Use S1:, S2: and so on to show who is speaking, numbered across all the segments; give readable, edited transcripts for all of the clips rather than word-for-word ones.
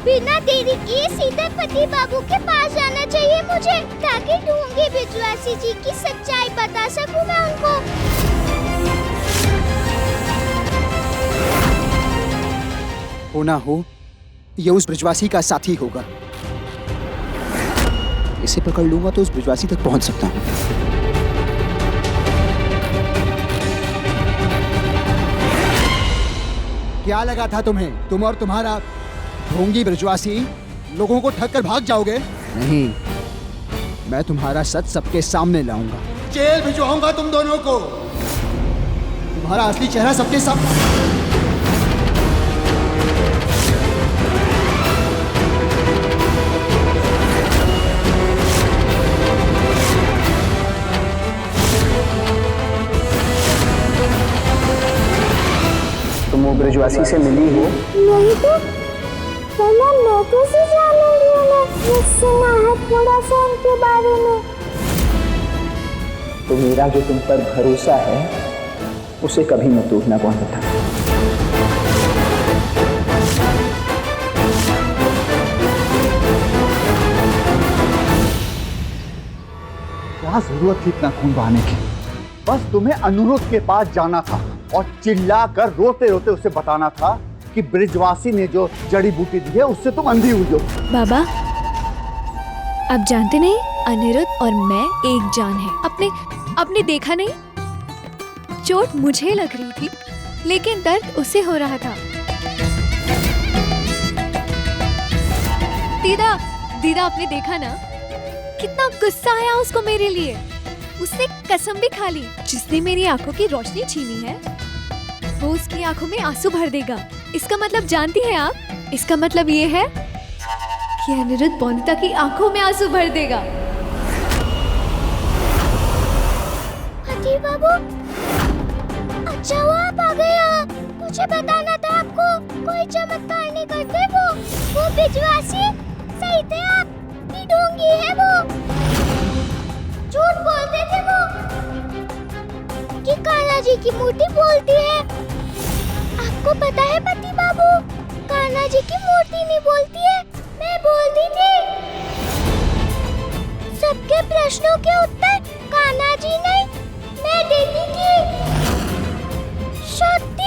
S1: बिना देरी किए सीधे पति बाबू के पास जाना चाहिए मुझे, ताकि ढूंढी ब्रिजवासी जी की सच्चाई बता सकूं मैं उनको।
S2: हो ना हो, ये उस ब्रिजवासी का साथी होगा। इसे पकड़ लूंगा तो उस ब्रिजवासी तक पहुंच सकता हूँ। क्या लगा था तुम्हें? तुम और तुम्हारा ढोंगी ब्रिजवासी लोगों को ठग कर भाग जाओगे? नहीं, मैं तुम्हारा सच सबके सामने लाऊंगा। जेल भिजवाऊंगा तुम दोनों को। तुम्हारा असली चेहरा सबके सामने। तुम वो ब्रिजवासी से मिली हो?
S1: नहीं तो मैं कैसे जानूंगी उन्हें? मुझसे ना है थोड़ा सा उनके बारे में।
S2: तो मेरा जो तुम पर भरोसा है उसे कभी मत टूटना पहुंचता।
S3: क्या जरूरत थी इतना खून बहाने की? बस तुम्हें अनुरुद्ध के पास जाना था और चिल्लाकर रोते रोते उसे बताना था कि ब्रिजवासी ने जो जड़ी बूटी दी है उससे तुम अंधी हुई हो।
S4: बाबा, आप जानते नहीं, अनिरुद्ध और मैं एक जान है। आपने देखा नहीं? चोट मुझे लग रही थी, लेकिन दर्द उसे हो रहा था। दीदा आपने देखा ना? कितना गुस्सा आया उसको मेरे लिए। उसने कसम भी खा ली, जिसने मेरी आंखों की रोशनी छीनी है वो उसकी आंखों में आंसू भर देगा। इसका मतलब जानती हैं आप? इसका मतलब ये है कि अनिरुद्ध बोनिता की आंखों में आंसू भर देगा।
S1: पति बाबू, अच्छा हुआ आप आ गए यहाँ। मुझे बताना था आपको, कोई चमत्कार नहीं करते वो ब्रिजवासी सही थे, आप भी ढोंगी है वो। झूठ बोलते थे वो कि कान्हा जी की मूर्ति बोलती है। आपको पता है पति बाबू, कान्हा जी की मूर्ति नहीं बोलती है, मैं बोलती थी। सबके प्रश्नों के उत्तर कान्हा जी नहीं, मैं देती थी। सत्य,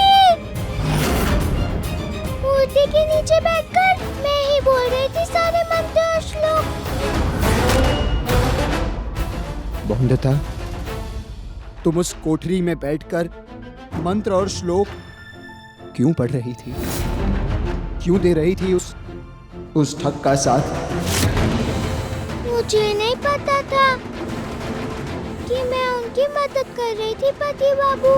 S1: मूर्ति के नीचे बैठकर मैं ही बोल रही थी सारे मंत्र और श्लोक।
S2: बोनिता, तुम उस कोठरी में बैठकर मंत्र और श्लोक क्यों पढ़ रही थी? क्यों दे रही थी उस ठग का साथ?
S1: मुझे नहीं पता था कि मैं उनकी मदद कर रही थी पति बाबू।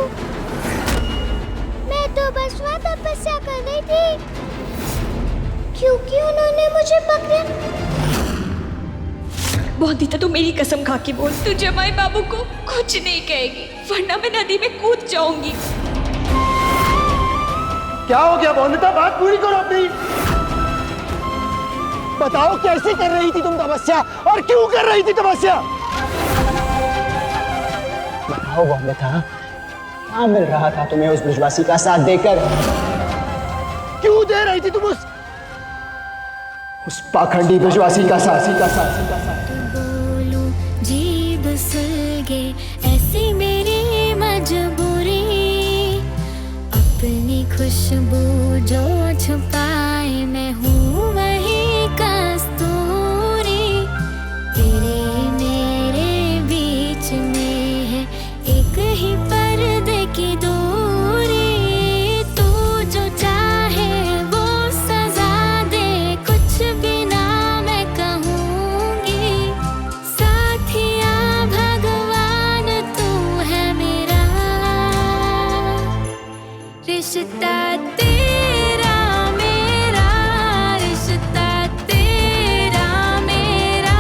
S1: मैं तो बस वहाँ तपस्या कर रही थी क्योंकि उन्होंने मुझे पकड़ा।
S5: बोनिता, तू मेरी कसम खा के बोल, तू जमाई बाबू को कुछ नहीं कहेगी, वरना मैं नदी में कूद जाऊंगी।
S3: क्या हो गया बोनिता? बात पूरी करो अपनी। बताओ कैसे कर रही थी तुम तपस्या और क्यों कर रही थी तपस्या?
S2: बताओ बोनिता, क्या मिल रहा था तुम्हें उस ब्रिजवासी का साथ देकर?
S3: क्यों दे रही थी तुम
S2: उस पाखंडी ब्रिजवासी का साथ?
S6: बोलूं जीभ सुलगे ऐसी मेरी मजबूरी, अपनी खुशबू जो छुपाए मैं हूँ वही कस्तूरी। तेरे मेरे बीच में है एक ही पर्दे की दूरी, तू जो चाहे वो सजा दे, कुछ भी ना मैं कहूँगी। साथिया भगवान तू है मेरा, रिश्ता तेरा मेरा, रिश्ता तेरा मेरा,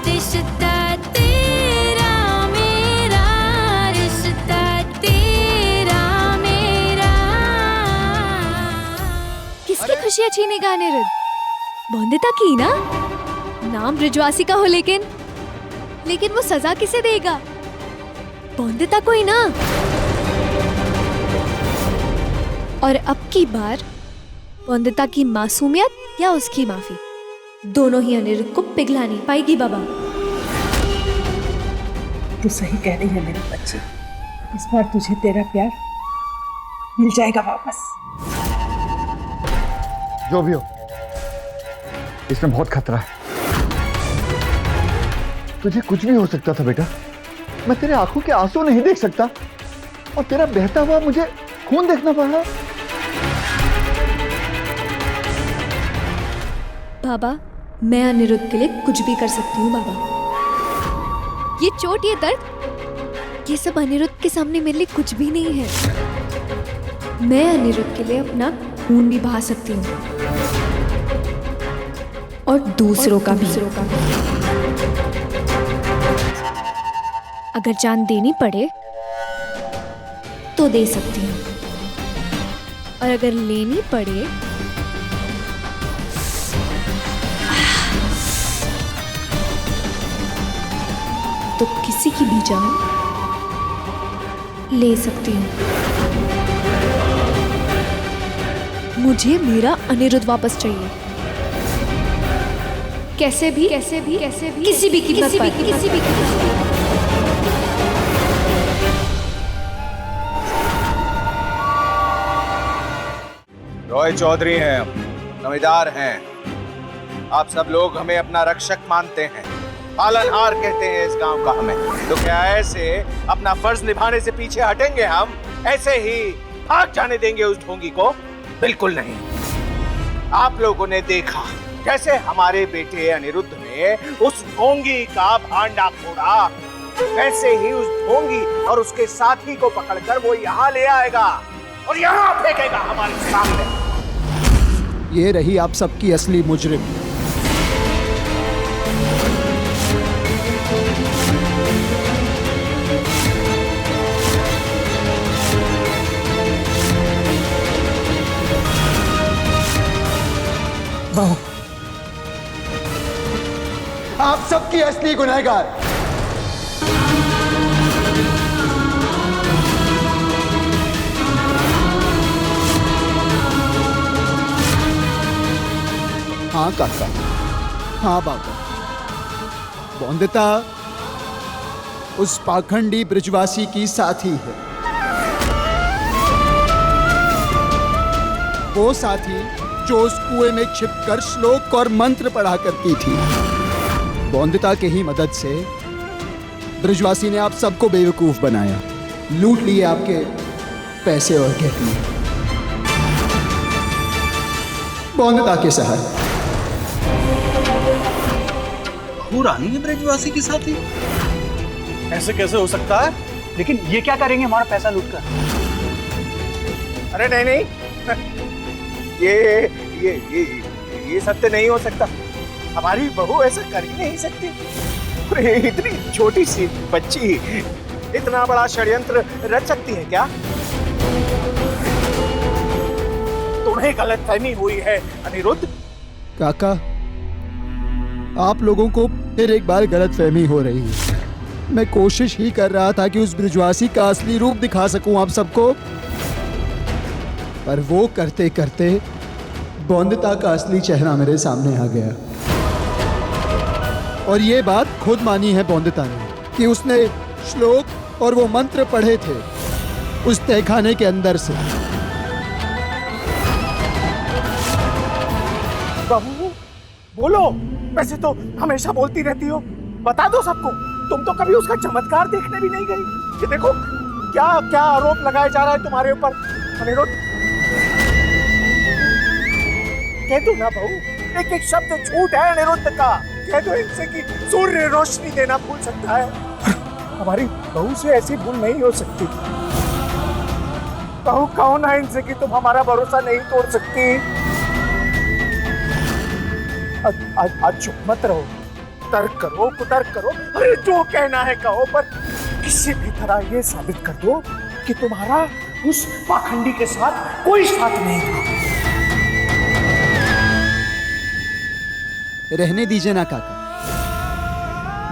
S6: रिश्ता तेरा मेरा, रिश्ता तेरा मेरा।
S4: किसकी खुशियाँ छीनेगा अनिरुद्ध? बोनिता की ना? नाम ब्रिजवासी का हो, लेकिन वो सजा किसे देगा? बोनिता को ही ना। और अब की बार वंदिता की मासूमियत या उसकी माफी, दोनों ही अनिरुद्ध को पिघला नहीं पाएगी बाबा।
S7: तू सही कह रही है मेरी बच्ची, इस बार तुझे तेरा प्यार मिल जाएगा वापस।
S3: जो भी हो, इसमें बहुत खतरा है। तुझे कुछ भी हो सकता था बेटा। मैं तेरे आंखों के आंसू नहीं देख सकता और तेरा बहता हुआ मुझे खून देखना पड़ रहा।
S4: बाबा, मैं अनिरुद्ध के लिए कुछ भी कर सकती हूँ बाबा। ये चोट, ये दर्द, ये सब अनिरुद्ध के सामने मेरे लिए कुछ भी नहीं है। मैं अनिरुद्ध के लिए अपना खून भी बहा सकती हूँ और दूसरों का भी। अगर जान देनी पड़े तो दे सकती हूँ, और अगर लेनी पड़े तो किसी की भी जान ले सकती हूँ। मुझे मेरा अनिरुद्ध वापस चाहिए, कैसे भी किसी भी कीमत पर।
S8: रॉय चौधरी हैं हम, जमींदार हैं। आप सब लोग हमें अपना रक्षक मानते हैं, पालनहार कहते हैं इस गांव का हमें। तो क्या ऐसे अपना फर्ज निभाने से पीछे हटेंगे हम? ऐसे ही भाग जाने देंगे उस ढोंगी को? बिल्कुल नहीं। आप लोगों ने देखा कैसे हमारे बेटे अनिरुद्ध ने उस ढोंगी का भांडा फोड़ा। वैसे ही उस ढोंगी और उसके साथी को पकड़कर वो यहाँ ले आएगा और यहाँ फेंकेगा हमारे सामने।
S2: ये रही आप सबकी असली मुजरिम।
S7: बहू,
S2: आप सबकी असली गुनहगार। हाँ काका, हाँ बाबा, वंदिता उस पाखंडी ब्रिजवासी की साथी है। वो साथी जो उस कुएं में छिपकर श्लोक और मंत्र पढ़ा करती थी। वंदिता के ही मदद से ब्रिजवासी ने आप सबको बेवकूफ बनाया, लूट लिए आपके पैसे और गहने। वंदिता के सहारे।
S9: रानी है ब्रिजवासी की साथी? ऐसे कैसे हो सकता है?
S3: लेकिन ये क्या करेंगे हमारा पैसा लूटकर?
S8: अरे नहीं नहीं, ये सत्य नहीं हो सकता। हमारी बहू ऐसा कर ही नहीं सकती। अरे इतनी छोटी सी बच्ची इतना बड़ा षड्यंत्र रच सकती है क्या? तुम्हें गलतफहमी हुई है अनिरुद्ध।
S2: काका, आप लोगों को फिर एक बार गलतफहमी हो रही है। मैं कोशिश ही कर रहा था कि उस ब्रिजवासी का असली रूप दिखा सकूं आप सबको, पर वो करते करते वंदिता का असली चेहरा मेरे सामने आ गया। और ये बात खुद मानी है वंदिता ने कि उसने श्लोक और वो मंत्र पढ़े थे उस तहखाने के अंदर से।
S8: बहू बोलो, वैसे तो हमेशा बोलती रहती हो, बता दो सबको। तुम तो कभी उसका चमत्कार देखने भी नहीं गई। ये देखो क्या क्या आरोप लगाया जा रहा है तुम्हारे ऊपर अनिरुद्ध। कह दो ना बहू, एक एक शब्द झूठ है अनिरुद्ध का। कह दो इनसे कि सूर्य रोशनी देना भूल सकता है, हमारी बहू से ऐसी भूल नहीं हो सकती। बहू कहो ना इनसे कि तुम हमारा भरोसा नहीं तोड़ सकती। आज चुप मत रहो, तर्क करो, कुतर्क करो, अरे जो कहना है कहो, पर किसी भी तरह ये साबित कर दो कि तुम्हारा उस पाखंडी के साथ कोई साथ नहीं था।
S2: रहने दीजिए ना काका,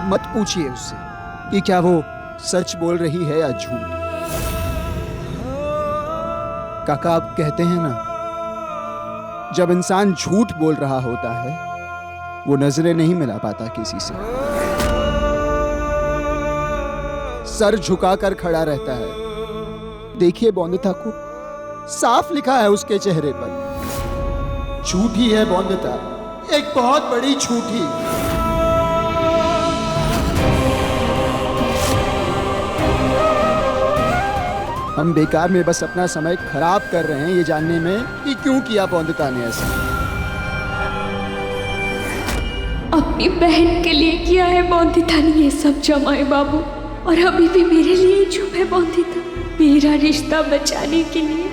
S2: मत पूछिए उससे कि क्या वो सच बोल रही है या झूठ। काका, आप कहते हैं ना, जब इंसान झूठ बोल रहा होता है वो नजरें नहीं मिला पाता किसी से, सर झुकाकर खड़ा रहता है। देखिए बौंदिता को, साफ लिखा है उसके चेहरे पर, झूठी है बौंदिता, एक बहुत बड़ी झूठी। हम बेकार में बस अपना समय खराब कर रहे हैं ये जानने में कि क्यों किया बौंदिता ने ऐसा।
S5: अपनी बहन के लिए किया है बौंदिता ने ये सब जमाई बाबू, और अभी भी मेरे लिए चुप है बौंदिता। मेरा रिश्ता बचाने के लिए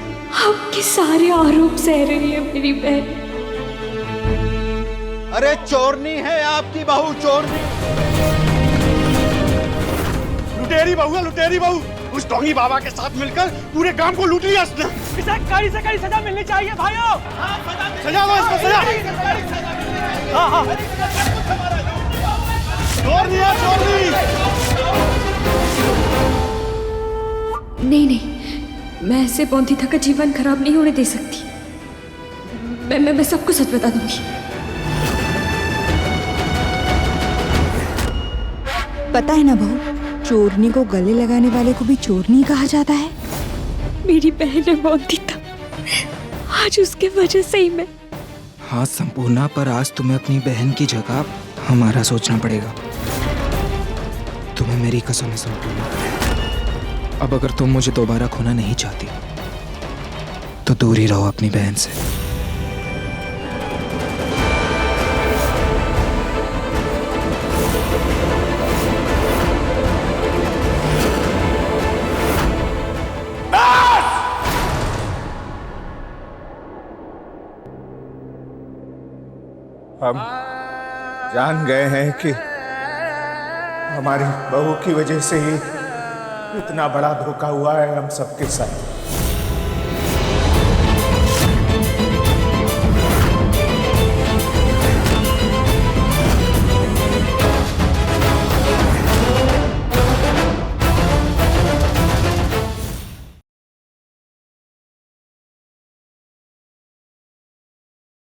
S5: आपके सारे आरोप सह रही है मेरी बहन।
S3: अरे चोरनी है आपकी बहू, चोरनी।
S9: लुटेरी बहू है, लुटेरी बहू। उस डोंगी बाबा के साथ मिलकर पूरे गांव को लूट लिया उसने। इसे कड़ी से कड़ी सजा मिलनी चाहिए भाइयों। सजा दो इसको, सजा। हाँ हाँ। चोरनी है, चोरनी।
S5: नहीं नहीं, मैं ऐसे बौंदिता का जीवन खराब नहीं होने दे सकती। मैं सबको सच बता दूंगी।
S10: पता है ना बहू, चोरनी को गले लगाने वाले को भी चोरनी कहा जाता है।
S5: मेरी बहन है बौंदिता, आज उसके वजह से ही मैं।
S11: हाँ संपूर्णा, पर आज तुम्हें अपनी बहन की जगह हमारा सोचना पड़ेगा। तुम्हें मेरी कसम है संपूर्णा, अब अगर तुम मुझे दोबारा खोना नहीं चाहती तो दूर ही रहो अपनी बहन से।
S8: हम जान गए हैं कि हमारी बहू की वजह से ही इतना बड़ा धोखा हुआ है हम सबके साथ।